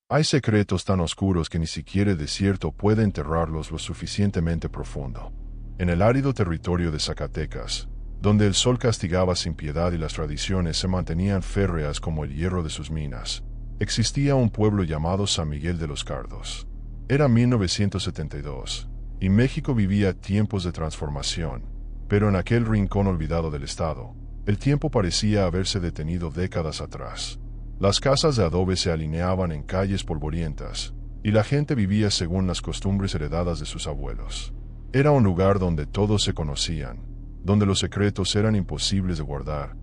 Hay secretos tan oscuros que ni siquiera el desierto puede enterrarlos lo suficientemente profundo. En el árido territorio de Zacatecas, donde el sol castigaba sin piedad y las tradiciones se mantenían férreas como el hierro de sus minas, existía un pueblo llamado San Miguel de los Cardos. Era 1972, y México vivía tiempos de transformación, pero en aquel rincón olvidado del estado, el tiempo parecía haberse detenido décadas atrás. Las casas de adobe se alineaban en calles polvorientas, y la gente vivía según las costumbres heredadas de sus abuelos. Era un lugar donde todos se conocían, donde los secretos eran imposibles de guardar,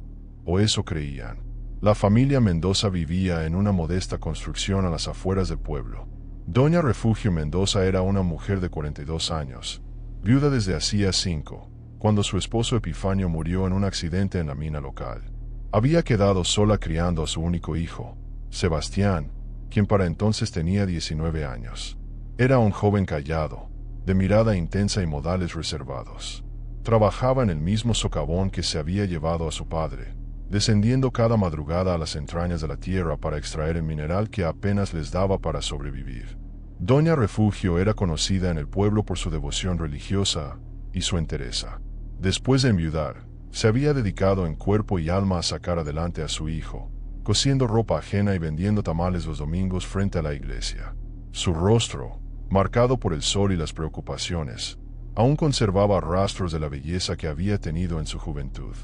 o eso creían. La familia Mendoza vivía en una modesta construcción a las afueras del pueblo. Doña Refugio Mendoza era una mujer de 42 años, viuda desde hacía 5, cuando su esposo Epifanio murió en un accidente en la mina local. Había quedado sola criando a su único hijo, Sebastián, quien para entonces tenía 19 años. Era un joven callado, de mirada intensa y modales reservados. Trabajaba en el mismo socavón que se había llevado a su padre, descendiendo cada madrugada a las entrañas de la tierra para extraer el mineral que apenas les daba para sobrevivir. Doña Refugio era conocida en el pueblo por su devoción religiosa y su entereza. Después de enviudar, se había dedicado en cuerpo y alma a sacar adelante a su hijo, cosiendo ropa ajena y vendiendo tamales los domingos frente a la iglesia. Su rostro, marcado por el sol y las preocupaciones, aún conservaba rastros de la belleza que había tenido en su juventud.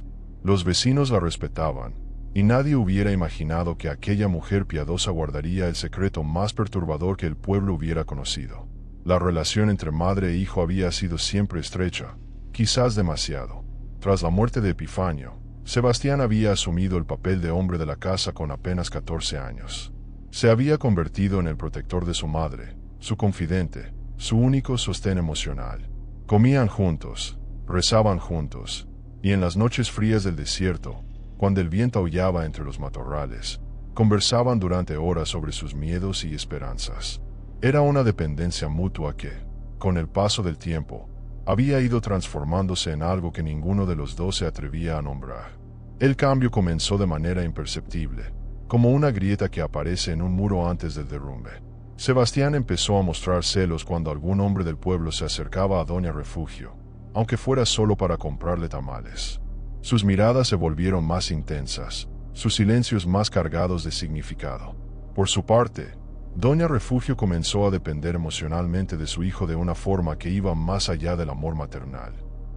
Los vecinos la respetaban, y nadie hubiera imaginado que aquella mujer piadosa guardaría el secreto más perturbador que el pueblo hubiera conocido. La relación entre madre e hijo había sido siempre estrecha, quizás demasiado. Tras la muerte de Epifanio, Sebastián había asumido el papel de hombre de la casa con apenas 14 años. Se había convertido en el protector de su madre, su confidente, su único sostén emocional. Comían juntos, rezaban juntos, y en las noches frías del desierto, cuando el viento aullaba entre los matorrales, conversaban durante horas sobre sus miedos y esperanzas. Era una dependencia mutua que, con el paso del tiempo, había ido transformándose en algo que ninguno de los dos se atrevía a nombrar. El cambio comenzó de manera imperceptible, como una grieta que aparece en un muro antes del derrumbe. Sebastián empezó a mostrar celos cuando algún hombre del pueblo se acercaba a Doña Refugio, aunque fuera solo para comprarle tamales. Sus miradas se volvieron más intensas, sus silencios más cargados de significado. Por su parte, Doña Refugio comenzó a depender emocionalmente de su hijo de una forma que iba más allá del amor maternal.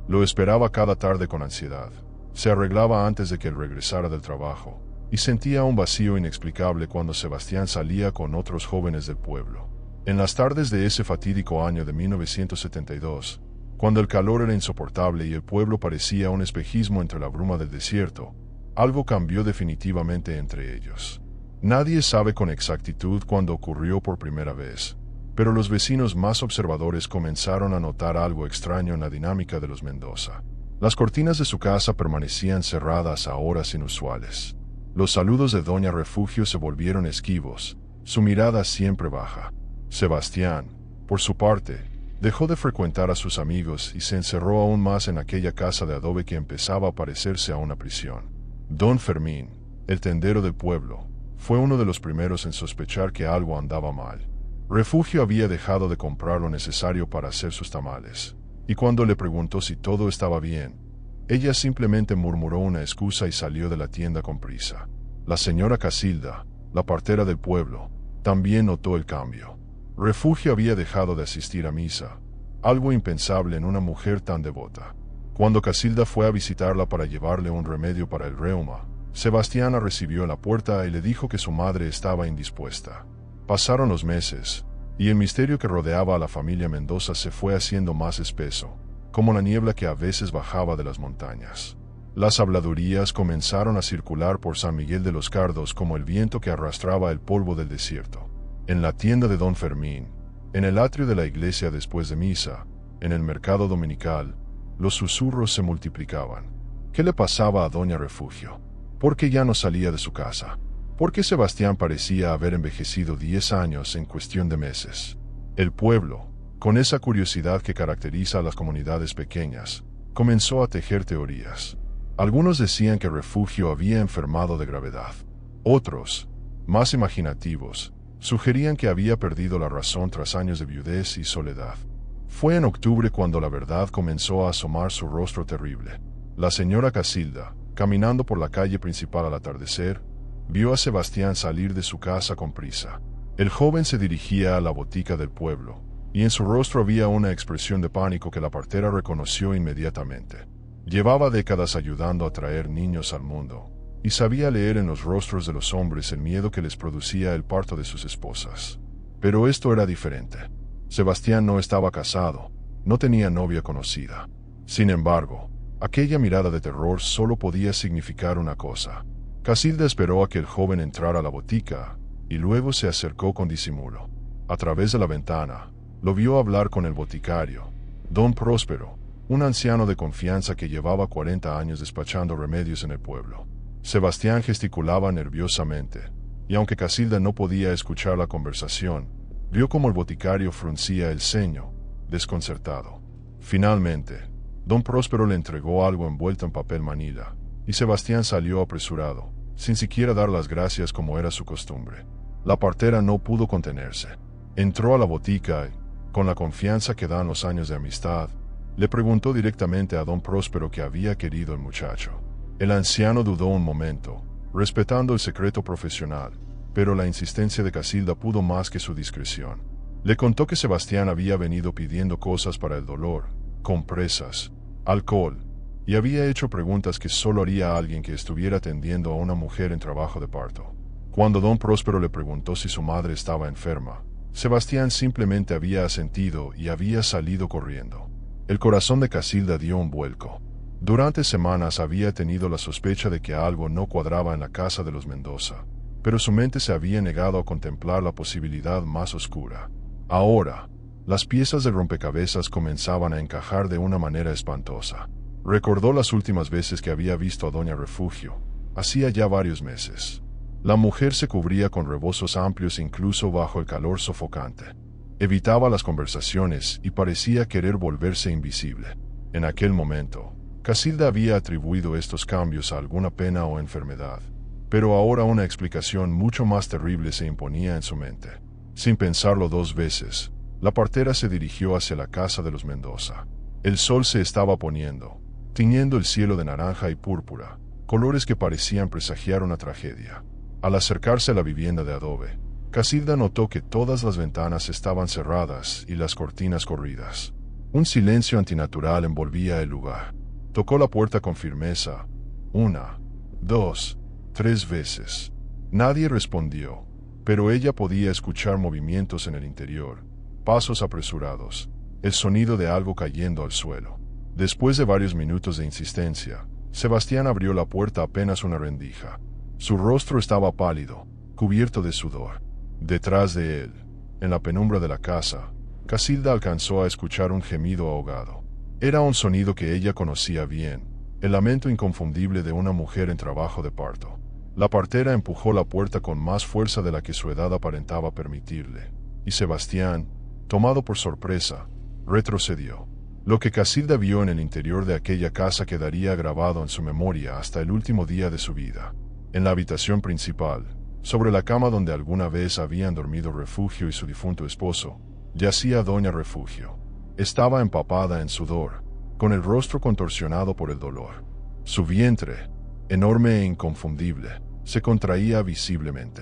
Lo esperaba cada tarde con ansiedad, se arreglaba antes de que él regresara del trabajo, y sentía un vacío inexplicable cuando Sebastián salía con otros jóvenes del pueblo. En las tardes de ese fatídico año de 1972, cuando el calor era insoportable y el pueblo parecía un espejismo entre la bruma del desierto, algo cambió definitivamente entre ellos. Nadie sabe con exactitud cuándo ocurrió por primera vez, pero los vecinos más observadores comenzaron a notar algo extraño en la dinámica de los Mendoza. Las cortinas de su casa permanecían cerradas a horas inusuales. Los saludos de Doña Refugio se volvieron esquivos, su mirada siempre baja. Sebastián, por su parte, dejó de frecuentar a sus amigos y se encerró aún más en aquella casa de adobe que empezaba a parecerse a una prisión. Don Fermín, el tendero del pueblo, fue uno de los primeros en sospechar que algo andaba mal. Refugio había dejado de comprar lo necesario para hacer sus tamales, y cuando le preguntó si todo estaba bien, ella simplemente murmuró una excusa y salió de la tienda con prisa. La señora Casilda, la partera del pueblo, también notó el cambio. Refugio había dejado de asistir a misa, algo impensable en una mujer tan devota. Cuando Casilda fue a visitarla para llevarle un remedio para el reuma, Sebastián la recibió en la puerta y le dijo que su madre estaba indispuesta. Pasaron los meses, y el misterio que rodeaba a la familia Mendoza se fue haciendo más espeso, como la niebla que a veces bajaba de las montañas. Las habladurías comenzaron a circular por San Miguel de los Cardos como el viento que arrastraba el polvo del desierto. En la tienda de Don Fermín, en el atrio de la iglesia después de misa, en el mercado dominical, los susurros se multiplicaban. ¿Qué le pasaba a Doña Refugio? ¿Por qué ya no salía de su casa? ¿Por qué Sebastián parecía haber envejecido 10 años en cuestión de meses? El pueblo, con esa curiosidad que caracteriza a las comunidades pequeñas, comenzó a tejer teorías. Algunos decían que Refugio había enfermado de gravedad. Otros, más imaginativos, Sugerían que había perdido la razón tras años de viudez y soledad. Fue en octubre cuando la verdad comenzó a asomar su rostro terrible. La señora Casilda, caminando por la calle principal al atardecer, vio a Sebastián salir de su casa con prisa. El joven se dirigía a la botica del pueblo, y en su rostro había una expresión de pánico que la partera reconoció inmediatamente. Llevaba décadas ayudando a traer niños al mundo, y sabía leer en los rostros de los hombres el miedo que les producía el parto de sus esposas. Pero esto era diferente. Sebastián no estaba casado, no tenía novia conocida. Sin embargo, aquella mirada de terror solo podía significar una cosa. Casilda esperó a que el joven entrara a la botica, y luego se acercó con disimulo. A través de la ventana, lo vio hablar con el boticario, don Próspero, un anciano de confianza que llevaba 40 años despachando remedios en el pueblo. Sebastián gesticulaba nerviosamente, y aunque Casilda no podía escuchar la conversación, vio como el boticario fruncía el ceño, desconcertado. Finalmente, don Próspero le entregó algo envuelto en papel manila, y Sebastián salió apresurado, sin siquiera dar las gracias como era su costumbre. La partera no pudo contenerse. Entró a la botica y, con la confianza que dan los años de amistad, le preguntó directamente a don Próspero qué había querido el muchacho. El anciano dudó un momento, respetando el secreto profesional, pero la insistencia de Casilda pudo más que su discreción. Le contó que Sebastián había venido pidiendo cosas para el dolor, compresas, alcohol, y había hecho preguntas que solo haría alguien que estuviera atendiendo a una mujer en trabajo de parto. Cuando don Próspero le preguntó si su madre estaba enferma, Sebastián simplemente había asentido y había salido corriendo. El corazón de Casilda dio un vuelco. Durante semanas había tenido la sospecha de que algo no cuadraba en la casa de los Mendoza, pero su mente se había negado a contemplar la posibilidad más oscura. Ahora, las piezas del rompecabezas comenzaban a encajar de una manera espantosa. Recordó las últimas veces que había visto a doña Refugio, hacía ya varios meses. La mujer se cubría con rebozos amplios incluso bajo el calor sofocante. Evitaba las conversaciones y parecía querer volverse invisible. En aquel momento, Casilda había atribuido estos cambios a alguna pena o enfermedad, pero ahora una explicación mucho más terrible se imponía en su mente. Sin pensarlo dos veces, la partera se dirigió hacia la casa de los Mendoza. El sol se estaba poniendo, tiñendo el cielo de naranja y púrpura, colores que parecían presagiar una tragedia. Al acercarse a la vivienda de adobe, Casilda notó que todas las ventanas estaban cerradas y las cortinas corridas. Un silencio antinatural envolvía el lugar. Tocó la puerta con firmeza, 1, 2, 3 veces. Nadie respondió, pero ella podía escuchar movimientos en el interior, pasos apresurados, el sonido de algo cayendo al suelo. Después de varios minutos de insistencia, Sebastián abrió la puerta apenas una rendija. Su rostro estaba pálido, cubierto de sudor. Detrás de él, en la penumbra de la casa, Casilda alcanzó a escuchar un gemido ahogado. Era un sonido que ella conocía bien, el lamento inconfundible de una mujer en trabajo de parto. La partera empujó la puerta con más fuerza de la que su edad aparentaba permitirle, y Sebastián, tomado por sorpresa, retrocedió. Lo que Casilda vio en el interior de aquella casa quedaría grabado en su memoria hasta el último día de su vida. En la habitación principal, sobre la cama donde alguna vez habían dormido Refugio y su difunto esposo, yacía doña Refugio. Estaba empapada en sudor, con el rostro contorsionado por el dolor. Su vientre, enorme e inconfundible, se contraía visiblemente.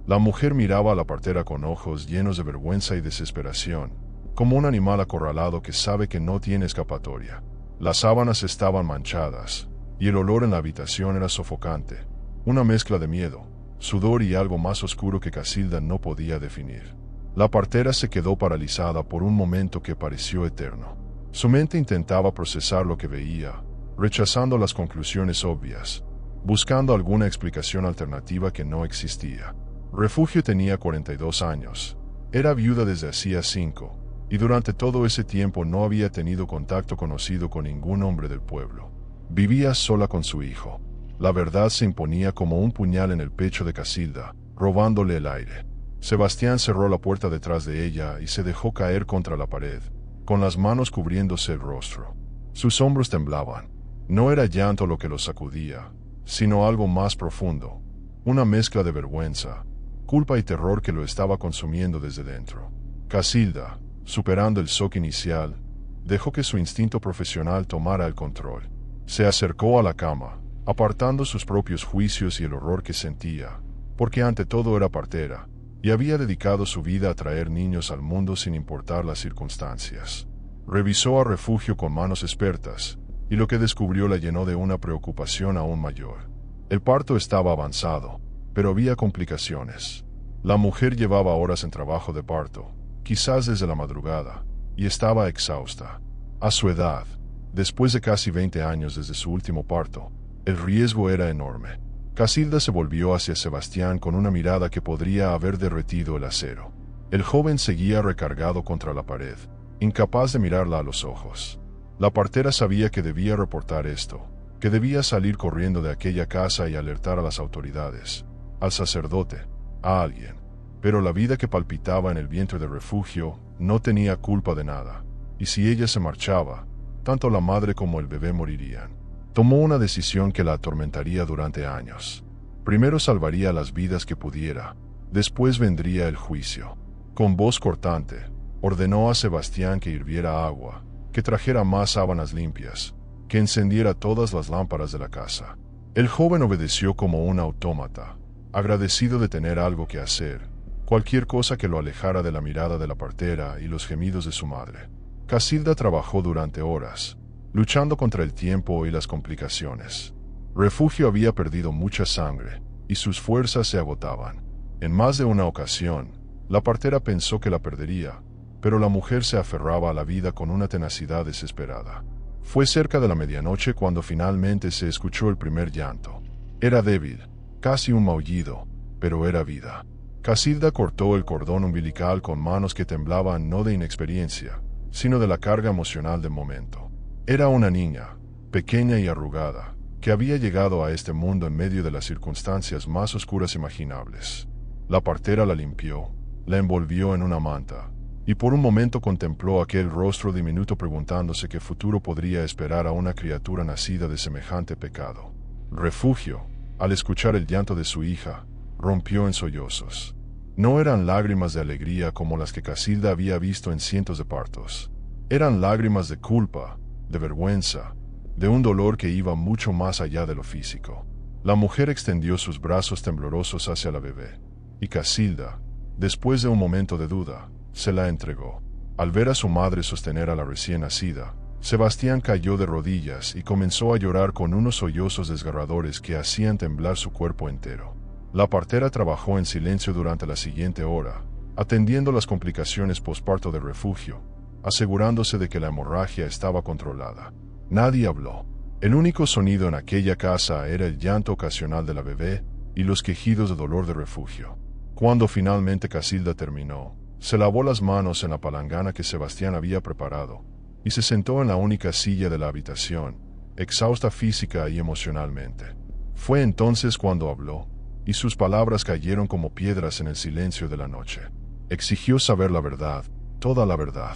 La mujer miraba a la partera con ojos llenos de vergüenza y desesperación, como un animal acorralado que sabe que no tiene escapatoria. Las sábanas estaban manchadas, y el olor en la habitación era sofocante. Una mezcla de miedo, sudor y algo más oscuro que Casilda no podía definir. La partera se quedó paralizada por un momento que pareció eterno. Su mente intentaba procesar lo que veía, rechazando las conclusiones obvias, buscando alguna explicación alternativa que no existía. Refugio tenía 42 años. Era viuda desde hacía 5, y durante todo ese tiempo no había tenido contacto conocido con ningún hombre del pueblo. Vivía sola con su hijo. La verdad se imponía como un puñal en el pecho de Casilda, robándole el aire. Sebastián cerró la puerta detrás de ella y se dejó caer contra la pared, con las manos cubriéndose el rostro. Sus hombros temblaban. No era llanto lo que los sacudía, sino algo más profundo, una mezcla de vergüenza, culpa y terror que lo estaba consumiendo desde dentro. Casilda, superando el shock inicial, dejó que su instinto profesional tomara el control. Se acercó a la cama, apartando sus propios juicios y el horror que sentía, porque ante todo era partera, y había dedicado su vida a traer niños al mundo sin importar las circunstancias. Revisó a Refugio con manos expertas, y lo que descubrió la llenó de una preocupación aún mayor. El parto estaba avanzado, pero había complicaciones. La mujer llevaba horas en trabajo de parto, quizás desde la madrugada, y estaba exhausta. A su edad, después de casi 20 años desde su último parto, el riesgo era enorme. Casilda se volvió hacia Sebastián con una mirada que podría haber derretido el acero. El joven seguía recargado contra la pared, incapaz de mirarla a los ojos. La partera sabía que debía reportar esto, que debía salir corriendo de aquella casa y alertar a las autoridades, al sacerdote, a alguien. Pero la vida que palpitaba en el vientre de Refugio no tenía culpa de nada, y si ella se marchaba, tanto la madre como el bebé morirían. Tomó una decisión que la atormentaría durante años. Primero salvaría las vidas que pudiera, después vendría el juicio. Con voz cortante, ordenó a Sebastián que hirviera agua, que trajera más sábanas limpias, que encendiera todas las lámparas de la casa. El joven obedeció como un autómata, agradecido de tener algo que hacer, cualquier cosa que lo alejara de la mirada de la partera y los gemidos de su madre. Casilda trabajó durante horas, luchando contra el tiempo y las complicaciones. Refugio había perdido mucha sangre, y sus fuerzas se agotaban. En más de una ocasión, la partera pensó que la perdería, pero la mujer se aferraba a la vida con una tenacidad desesperada. Fue cerca de la medianoche cuando finalmente se escuchó el primer llanto. Era débil, casi un maullido, pero era vida. Casilda cortó el cordón umbilical con manos que temblaban no de inexperiencia, sino de la carga emocional del momento. Era una niña, pequeña y arrugada, que había llegado a este mundo en medio de las circunstancias más oscuras imaginables. La partera la limpió, la envolvió en una manta, y por un momento contempló aquel rostro diminuto preguntándose qué futuro podría esperar a una criatura nacida de semejante pecado. Refugio, al escuchar el llanto de su hija, rompió en sollozos. No eran lágrimas de alegría como las que Casilda había visto en cientos de partos. Eran lágrimas de culpa, de vergüenza, de un dolor que iba mucho más allá de lo físico. La mujer extendió sus brazos temblorosos hacia la bebé, y Casilda, después de un momento de duda, se la entregó. Al ver a su madre sostener a la recién nacida, Sebastián cayó de rodillas y comenzó a llorar con unos sollozos desgarradores que hacían temblar su cuerpo entero. La partera trabajó en silencio durante la siguiente hora, atendiendo las complicaciones posparto de Refugio, asegurándose de que la hemorragia estaba controlada. Nadie habló. El único sonido en aquella casa era el llanto ocasional de la bebé y los quejidos de dolor de Refugio. Cuando finalmente Casilda terminó, se lavó las manos en la palangana que Sebastián había preparado y se sentó en la única silla de la habitación, exhausta física y emocionalmente. Fue entonces cuando habló, y sus palabras cayeron como piedras en el silencio de la noche. Exigió saber la verdad, toda la verdad.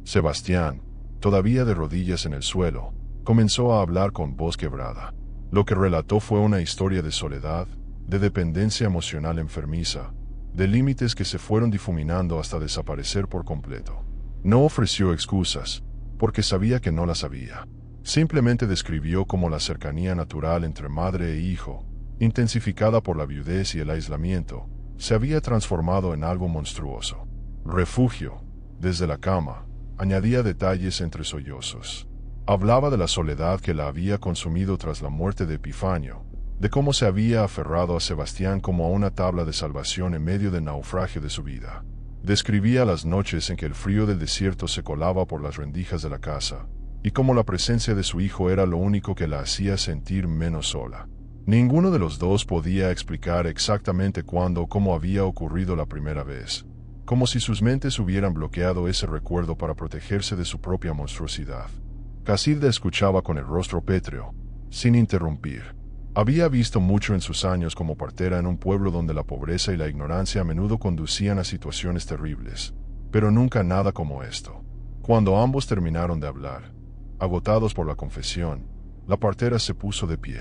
Sebastián, todavía de rodillas en el suelo, comenzó a hablar con voz quebrada. Lo que relató fue una historia de soledad, de dependencia emocional enfermiza, de límites que se fueron difuminando hasta desaparecer por completo. No ofreció excusas, porque sabía que no las había. Simplemente describió cómo la cercanía natural entre madre e hijo, intensificada por la viudez y el aislamiento, se había transformado en algo monstruoso. Refugio, desde la cama, añadía detalles entre sollozos. Hablaba de la soledad que la había consumido tras la muerte de Epifanio, de cómo se había aferrado a Sebastián como a una tabla de salvación en medio del naufragio de su vida. Describía las noches en que el frío del desierto se colaba por las rendijas de la casa, y cómo la presencia de su hijo era lo único que la hacía sentir menos sola. Ninguno de los dos podía explicar exactamente cuándo o cómo había ocurrido la primera vez, como si sus mentes hubieran bloqueado ese recuerdo para protegerse de su propia monstruosidad. Casilda escuchaba con el rostro pétreo, sin interrumpir. Había visto mucho en sus años como partera en un pueblo donde la pobreza y la ignorancia a menudo conducían a situaciones terribles, pero nunca nada como esto. Cuando ambos terminaron de hablar, agotados por la confesión, la partera se puso de pie.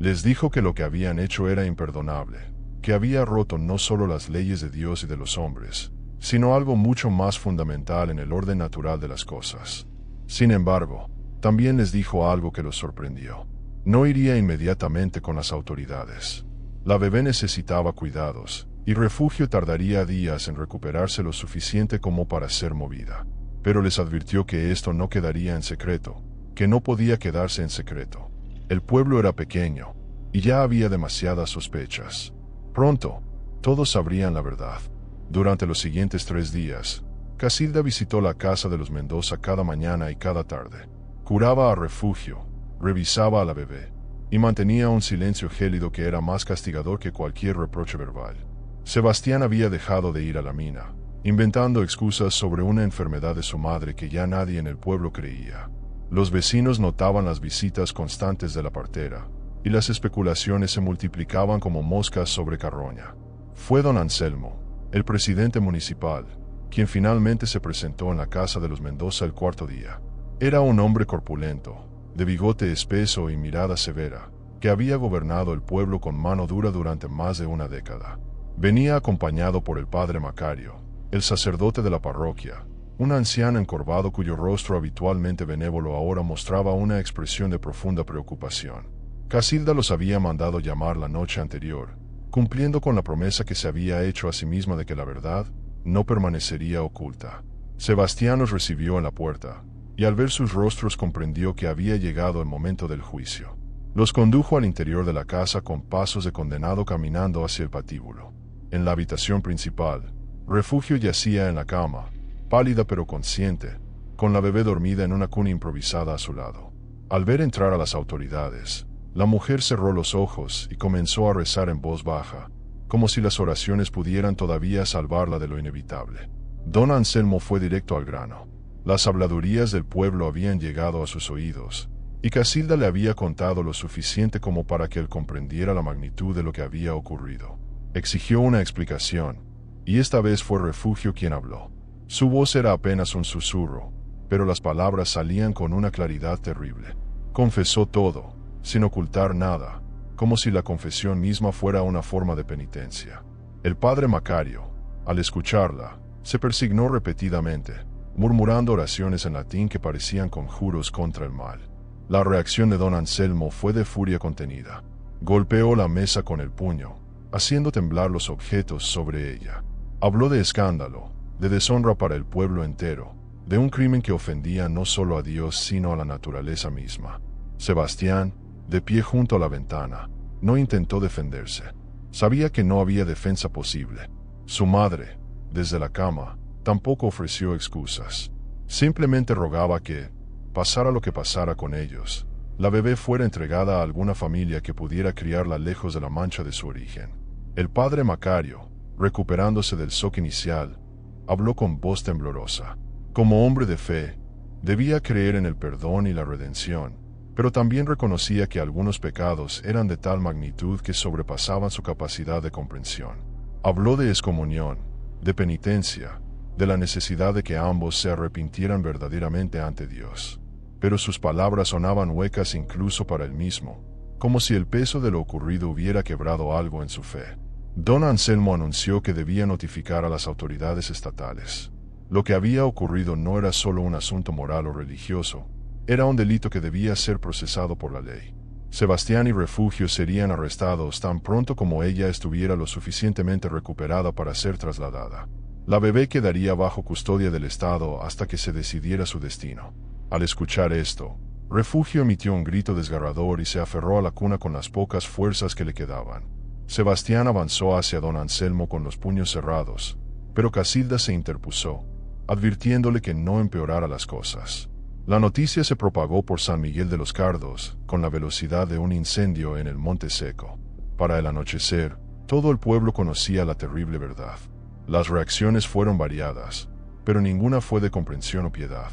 Les dijo que lo que habían hecho era imperdonable, que había roto no solo las leyes de Dios y de los hombres, sino algo mucho más fundamental en el orden natural de las cosas. Sin embargo, también les dijo algo que los sorprendió. No iría inmediatamente con las autoridades. La bebé necesitaba cuidados, y Refugio tardaría días en recuperarse lo suficiente como para ser movida. Pero les advirtió que esto no quedaría en secreto, que no podía quedarse en secreto. El pueblo era pequeño, y ya había demasiadas sospechas. Pronto, todos sabrían la verdad. Durante los siguientes 3 días, Casilda visitó la casa de los Mendoza cada mañana y cada tarde. Curaba a Refugio, revisaba a la bebé, y mantenía un silencio gélido que era más castigador que cualquier reproche verbal. Sebastián había dejado de ir a la mina, inventando excusas sobre una enfermedad de su madre que ya nadie en el pueblo creía. Los vecinos notaban las visitas constantes de la partera, y las especulaciones se multiplicaban como moscas sobre carroña. Fue don Anselmo, el presidente municipal, quien finalmente se presentó en la casa de los Mendoza el 4º día. Era un hombre corpulento, de bigote espeso y mirada severa, que había gobernado el pueblo con mano dura durante más de una década. Venía acompañado por el padre Macario, el sacerdote de la parroquia, un anciano encorvado cuyo rostro habitualmente benévolo ahora mostraba una expresión de profunda preocupación. Casilda los había mandado llamar la noche anterior, cumpliendo con la promesa que se había hecho a sí misma de que la verdad no permanecería oculta. Sebastián los recibió en la puerta, y al ver sus rostros comprendió que había llegado el momento del juicio. Los condujo al interior de la casa con pasos de condenado caminando hacia el patíbulo. En la habitación principal, Refugio yacía en la cama, pálida pero consciente, con la bebé dormida en una cuna improvisada a su lado. Al ver entrar a las autoridades, la mujer cerró los ojos y comenzó a rezar en voz baja, como si las oraciones pudieran todavía salvarla de lo inevitable. Don Anselmo fue directo al grano. Las habladurías del pueblo habían llegado a sus oídos, y Casilda le había contado lo suficiente como para que él comprendiera la magnitud de lo que había ocurrido. Exigió una explicación, y esta vez fue Refugio quien habló. Su voz era apenas un susurro, pero las palabras salían con una claridad terrible. Confesó todo, sin ocultar nada, como si la confesión misma fuera una forma de penitencia. El padre Macario, al escucharla, se persignó repetidamente, murmurando oraciones en latín que parecían conjuros contra el mal. La reacción de don Anselmo fue de furia contenida. Golpeó la mesa con el puño, haciendo temblar los objetos sobre ella. Habló de escándalo, de deshonra para el pueblo entero, de un crimen que ofendía no solo a Dios sino a la naturaleza misma. Sebastián, de pie junto a la ventana, no intentó defenderse. Sabía que no había defensa posible. Su madre, desde la cama, tampoco ofreció excusas. Simplemente rogaba que, pasara lo que pasara con ellos, la bebé fuera entregada a alguna familia que pudiera criarla lejos de la mancha de su origen. El padre Macario, recuperándose del shock inicial, habló con voz temblorosa. Como hombre de fe, debía creer en el perdón y la redención, pero también reconocía que algunos pecados eran de tal magnitud que sobrepasaban su capacidad de comprensión. Habló de excomunión, de penitencia, de la necesidad de que ambos se arrepintieran verdaderamente ante Dios. Pero sus palabras sonaban huecas incluso para él mismo, como si el peso de lo ocurrido hubiera quebrado algo en su fe. Don Anselmo anunció que debía notificar a las autoridades estatales. Lo que había ocurrido no era solo un asunto moral o religioso, era un delito que debía ser procesado por la ley. Sebastián y Refugio serían arrestados tan pronto como ella estuviera lo suficientemente recuperada para ser trasladada. La bebé quedaría bajo custodia del Estado hasta que se decidiera su destino. Al escuchar esto, Refugio emitió un grito desgarrador y se aferró a la cuna con las pocas fuerzas que le quedaban. Sebastián avanzó hacia don Anselmo con los puños cerrados, pero Casilda se interpuso, advirtiéndole que no empeorara las cosas. La noticia se propagó por San Miguel de los Cardos, con la velocidad de un incendio en el Monte Seco. Para el anochecer, todo el pueblo conocía la terrible verdad. Las reacciones fueron variadas, pero ninguna fue de comprensión o piedad.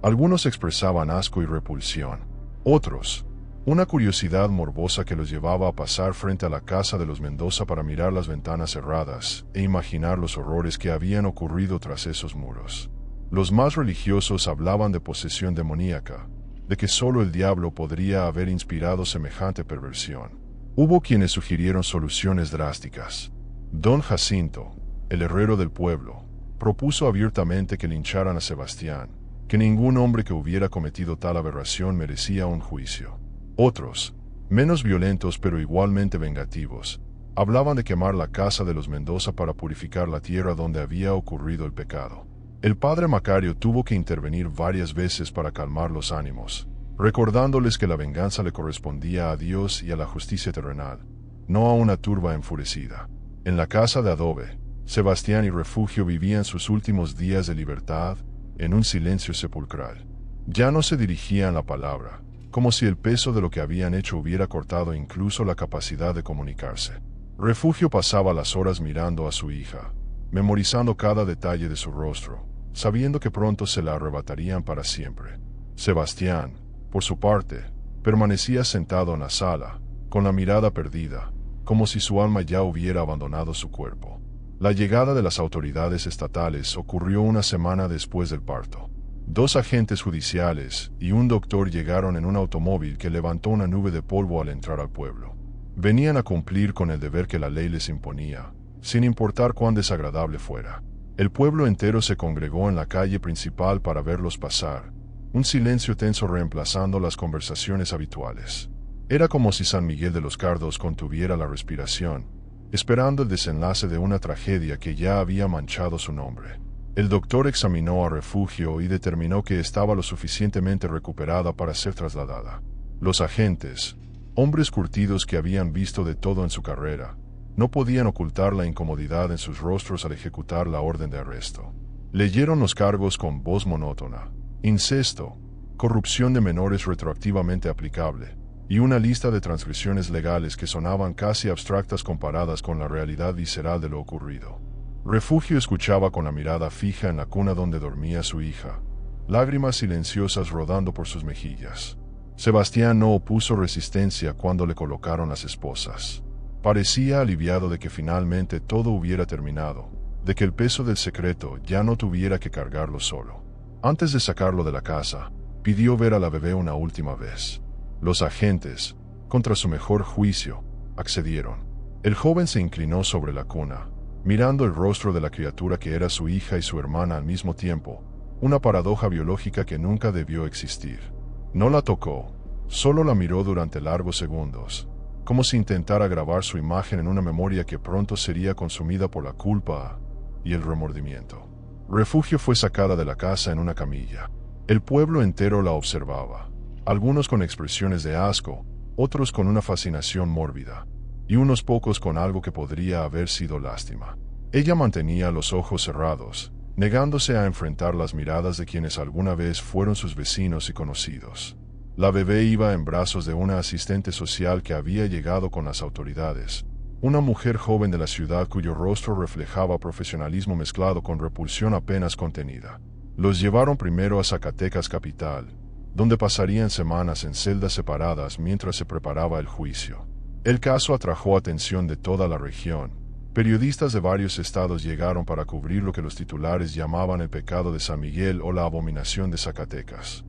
Algunos expresaban asco y repulsión. Otros, una curiosidad morbosa que los llevaba a pasar frente a la casa de los Mendoza para mirar las ventanas cerradas e imaginar los horrores que habían ocurrido tras esos muros. Los más religiosos hablaban de posesión demoníaca, de que solo el diablo podría haber inspirado semejante perversión. Hubo quienes sugirieron soluciones drásticas. Don Jacinto, el herrero del pueblo, propuso abiertamente que lincharan a Sebastián, que ningún hombre que hubiera cometido tal aberración merecía un juicio. Otros, menos violentos pero igualmente vengativos, hablaban de quemar la casa de los Mendoza para purificar la tierra donde había ocurrido el pecado. El padre Macario tuvo que intervenir varias veces para calmar los ánimos, recordándoles que la venganza le correspondía a Dios y a la justicia terrenal, no a una turba enfurecida. En la casa de adobe, Sebastián y Refugio vivían sus últimos días de libertad en un silencio sepulcral. Ya no se dirigían la palabra, como si el peso de lo que habían hecho hubiera cortado incluso la capacidad de comunicarse. Refugio pasaba las horas mirando a su hija, memorizando cada detalle de su rostro, sabiendo que pronto se la arrebatarían para siempre. Sebastián, por su parte, permanecía sentado en la sala, con la mirada perdida, como si su alma ya hubiera abandonado su cuerpo. La llegada de las autoridades estatales ocurrió una semana después del parto. 2 agentes judiciales y un doctor llegaron en un automóvil que levantó una nube de polvo al entrar al pueblo. Venían a cumplir con el deber que la ley les imponía, sin importar cuán desagradable fuera. El pueblo entero se congregó en la calle principal para verlos pasar, un silencio tenso reemplazando las conversaciones habituales. Era como si San Miguel de los Cardos contuviera la respiración, esperando el desenlace de una tragedia que ya había manchado su nombre. El doctor examinó a Refugio y determinó que estaba lo suficientemente recuperada para ser trasladada. Los agentes, hombres curtidos que habían visto de todo en su carrera, no podían ocultar la incomodidad en sus rostros al ejecutar la orden de arresto. Leyeron los cargos con voz monótona: incesto, corrupción de menores retroactivamente aplicable, y una lista de transgresiones legales que sonaban casi abstractas comparadas con la realidad visceral de lo ocurrido. Refugio escuchaba con la mirada fija en la cuna donde dormía su hija, lágrimas silenciosas rodando por sus mejillas. Sebastián no opuso resistencia cuando le colocaron las esposas. Parecía aliviado de que finalmente todo hubiera terminado, de que el peso del secreto ya no tuviera que cargarlo solo. Antes de sacarlo de la casa, pidió ver a la bebé una última vez. Los agentes, contra su mejor juicio, accedieron. El joven se inclinó sobre la cuna, mirando el rostro de la criatura que era su hija y su hermana al mismo tiempo, una paradoja biológica que nunca debió existir. No la tocó, solo la miró durante largos segundos, como si intentara grabar su imagen en una memoria que pronto sería consumida por la culpa y el remordimiento. Refugio fue sacada de la casa en una camilla. El pueblo entero la observaba, algunos con expresiones de asco, otros con una fascinación mórbida, y unos pocos con algo que podría haber sido lástima. Ella mantenía los ojos cerrados, negándose a enfrentar las miradas de quienes alguna vez fueron sus vecinos y conocidos. La bebé iba en brazos de una asistente social que había llegado con las autoridades, una mujer joven de la ciudad cuyo rostro reflejaba profesionalismo mezclado con repulsión apenas contenida. Los llevaron primero a Zacatecas capital, donde pasarían semanas en celdas separadas mientras se preparaba el juicio. El caso atrajo atención de toda la región. Periodistas de varios estados llegaron para cubrir lo que los titulares llamaban el pecado de San Miguel o la abominación de Zacatecas.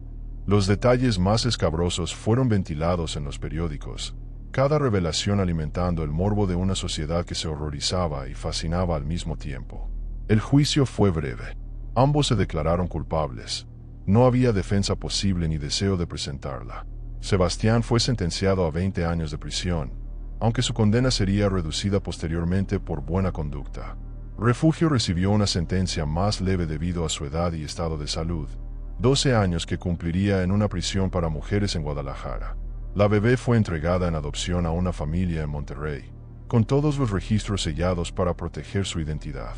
Los detalles más escabrosos fueron ventilados en los periódicos, cada revelación alimentando el morbo de una sociedad que se horrorizaba y fascinaba al mismo tiempo. El juicio fue breve. Ambos se declararon culpables. No había defensa posible ni deseo de presentarla. Sebastián fue sentenciado a 20 años de prisión, aunque su condena sería reducida posteriormente por buena conducta. Refugio recibió una sentencia más leve debido a su edad y estado de salud, 12 años que cumpliría en una prisión para mujeres en Guadalajara. La bebé fue entregada en adopción a una familia en Monterrey, con todos los registros sellados para proteger su identidad.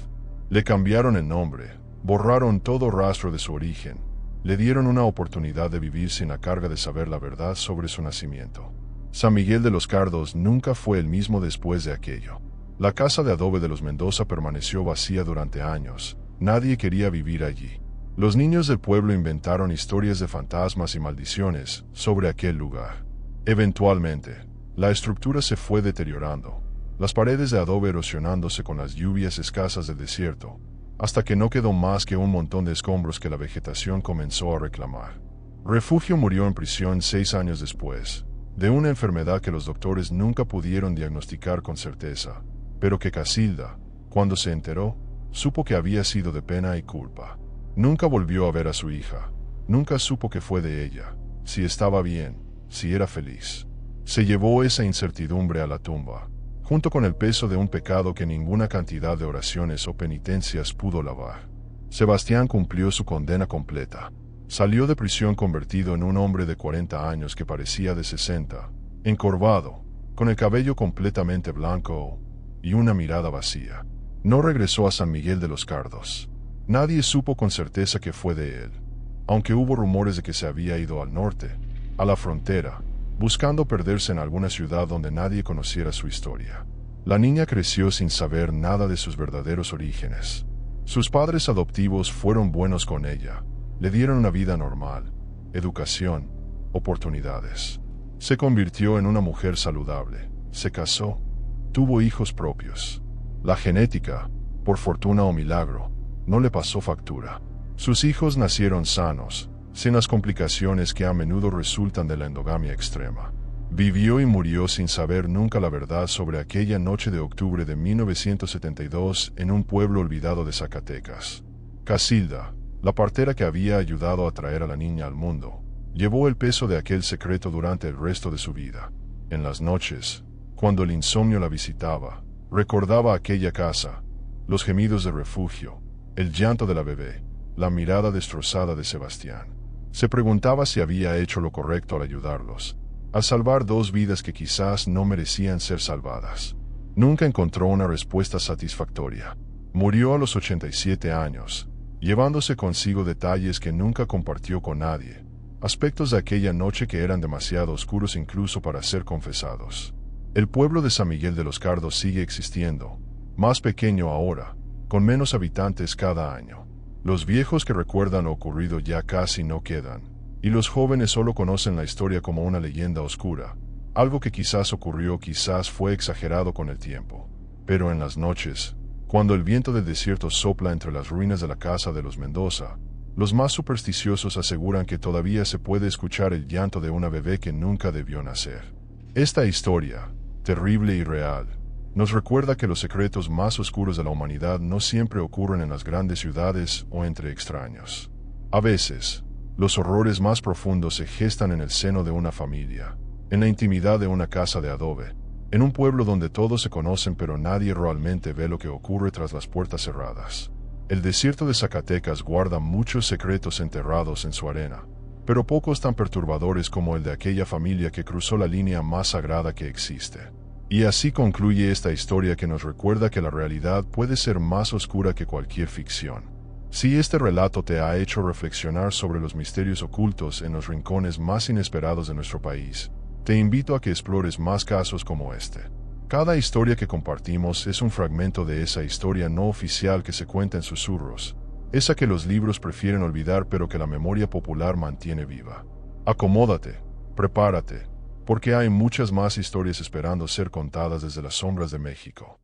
Le cambiaron el nombre, borraron todo rastro de su origen, le dieron una oportunidad de vivir sin la carga de saber la verdad sobre su nacimiento. San Miguel de los Cardos nunca fue el mismo después de aquello. La casa de adobe de los Mendoza permaneció vacía durante años. Nadie quería vivir allí. Los niños del pueblo inventaron historias de fantasmas y maldiciones sobre aquel lugar. Eventualmente, la estructura se fue deteriorando, las paredes de adobe erosionándose con las lluvias escasas del desierto, hasta que no quedó más que un montón de escombros que la vegetación comenzó a reclamar. Refugio murió en prisión 6 años después, de una enfermedad que los doctores nunca pudieron diagnosticar con certeza, pero que Casilda, cuando se enteró, supo que había sido de pena y culpa. Nunca volvió a ver a su hija, nunca supo qué fue de ella, si estaba bien, si era feliz. Se llevó esa incertidumbre a la tumba, junto con el peso de un pecado que ninguna cantidad de oraciones o penitencias pudo lavar. Sebastián cumplió su condena completa. Salió de prisión convertido en un hombre de 40 años que parecía de 60, encorvado, con el cabello completamente blanco y una mirada vacía. No regresó a San Miguel de los Cardos. Nadie supo con certeza qué fue de él, aunque hubo rumores de que se había ido al norte, a la frontera, buscando perderse en alguna ciudad donde nadie conociera su historia. La niña creció sin saber nada de sus verdaderos orígenes. Sus padres adoptivos fueron buenos con ella. Le dieron una vida normal, educación, oportunidades. Se convirtió en una mujer saludable, se casó, tuvo hijos propios. La genética, por fortuna o milagro, no le pasó factura. Sus hijos nacieron sanos, sin las complicaciones que a menudo resultan de la endogamia extrema. Vivió y murió sin saber nunca la verdad sobre aquella noche de octubre de 1972 en un pueblo olvidado de Zacatecas. Casilda, la partera que había ayudado a traer a la niña al mundo, llevó el peso de aquel secreto durante el resto de su vida. En las noches, cuando el insomnio la visitaba, recordaba aquella casa, los gemidos de refugio, el llanto de la bebé, la mirada destrozada de Sebastián. Se preguntaba si había hecho lo correcto al ayudarlos, al salvar dos vidas que quizás no merecían ser salvadas. Nunca encontró una respuesta satisfactoria. Murió a los 87 años, llevándose consigo detalles que nunca compartió con nadie, aspectos de aquella noche que eran demasiado oscuros incluso para ser confesados. El pueblo de San Miguel de los Cardos sigue existiendo, más pequeño ahora, con menos habitantes cada año. Los viejos que recuerdan lo ocurrido ya casi no quedan, y los jóvenes solo conocen la historia como una leyenda oscura, algo que quizás ocurrió, quizás fue exagerado con el tiempo. Pero en las noches, cuando el viento del desierto sopla entre las ruinas de la casa de los Mendoza, los más supersticiosos aseguran que todavía se puede escuchar el llanto de una bebé que nunca debió nacer. Esta historia, terrible y real, nos recuerda que los secretos más oscuros de la humanidad no siempre ocurren en las grandes ciudades o entre extraños. A veces, los horrores más profundos se gestan en el seno de una familia, en la intimidad de una casa de adobe, en un pueblo donde todos se conocen pero nadie realmente ve lo que ocurre tras las puertas cerradas. El desierto de Zacatecas guarda muchos secretos enterrados en su arena, pero pocos tan perturbadores como el de aquella familia que cruzó la línea más sagrada que existe. Y así concluye esta historia que nos recuerda que la realidad puede ser más oscura que cualquier ficción. Si este relato te ha hecho reflexionar sobre los misterios ocultos en los rincones más inesperados de nuestro país, te invito a que explores más casos como este. Cada historia que compartimos es un fragmento de esa historia no oficial que se cuenta en susurros, esa que los libros prefieren olvidar pero que la memoria popular mantiene viva. Acomódate, prepárate, porque hay muchas más historias esperando ser contadas desde las sombras de México.